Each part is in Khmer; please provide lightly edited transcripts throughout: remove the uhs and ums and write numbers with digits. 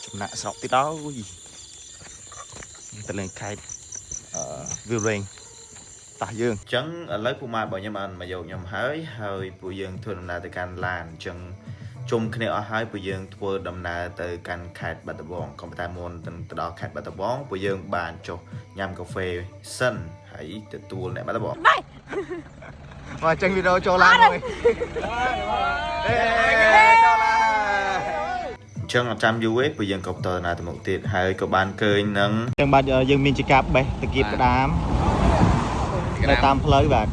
ចំណាក់ស្រុកទីដល់ទៅលេងខេត្តវាលរែងតោះយើងអញ្ចឹងឥឡូវពួកម៉ែរបស់ខ្ញុំបានមកយកខ្ញុំហើយពួកយើងធ្វើដំណើរទៅកាន់ឡានអញ្ចឹងជុំគ្នាអស់ហើយពួកយើងធ្វើដំណើរទៅកាន់ខេត្តបាត់ដំបងក៏ប៉ុន្តែមុនទៅដល់ខេត្តបាត់ដំបងពួកយើងបានចុះញ៉ាំកាហ្វេសិនហើយទទួលអ្នកបាត់ដំបងមកអញ្ចឹងវីដេអូចូលឡានមួយចឹងអត់ចាំយូរទេពួកយើងក៏បន្តដំណើរទៅមុខទៀតហើយក៏បានឃើញនឹងចឹងបាទយើងមានជាការបេះតាគៀបក្តាមនៅតាមផ្លូវបាទ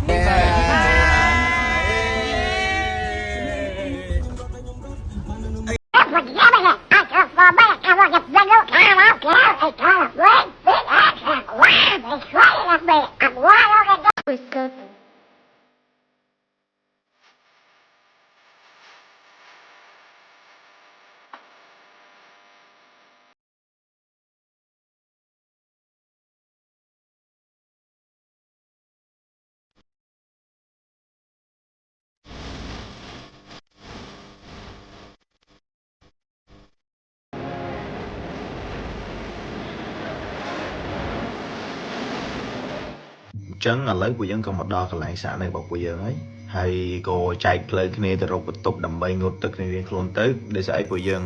ចឹងឥឡូវពួកយើងក៏មកដល់កន្លែងសាកនៅរបស់ពួកយើងហើយក៏ចែកផ្លូវគ្នាទៅរកបន្ទប់ដើម្បីងូតទឹកគ្នារៀងខ្លួនទៅដោយសារអីពួកយើង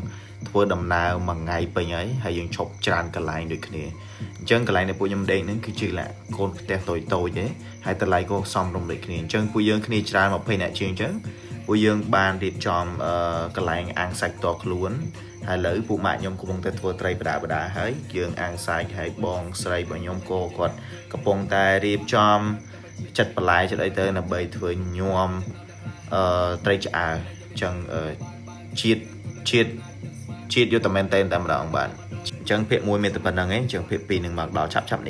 ធ្វើដំណើរមួយថ្ងៃពេញហើយយើងឈប់ច្រើនកន្លែងដូចគ្នាអញ្ចឹងកន្លែងដែលពួកខ្ញុំដេកហ្នឹងគឺជាកូនផ្ទះតូចៗទេហើយតម្លៃក៏សមរម្យដូចគ្នាអញ្ចឹងពួកយើងគ្នាច្រើន20នាក់ជាងអញ្ចឹងពួកយើងបានរៀបចំកន្លែងអាំងសាច់តខ្លួនហើយឥឡូវពួកម៉ាក់ខ្ញុំកំពុងតែធ្វើត្រីបដាហើយយើងអាំងសាច់ហើយបងស្រីរបស់ខ្ញុំក៏គាត់កំពុងតែរៀបចំចិត្តបន្លែចិត្តអីទៅដើម្បីធ្វើញោមត្រីឆ្អើរអញ្ចឹងជាតិយកតែមែនតែម្ដងបាទអញ្ចឹងភាគ1មានតែប៉ុណ្្នឹងឯងអញ្ចឹងភាគ2នឹងមកដល់ឆាប់នេះ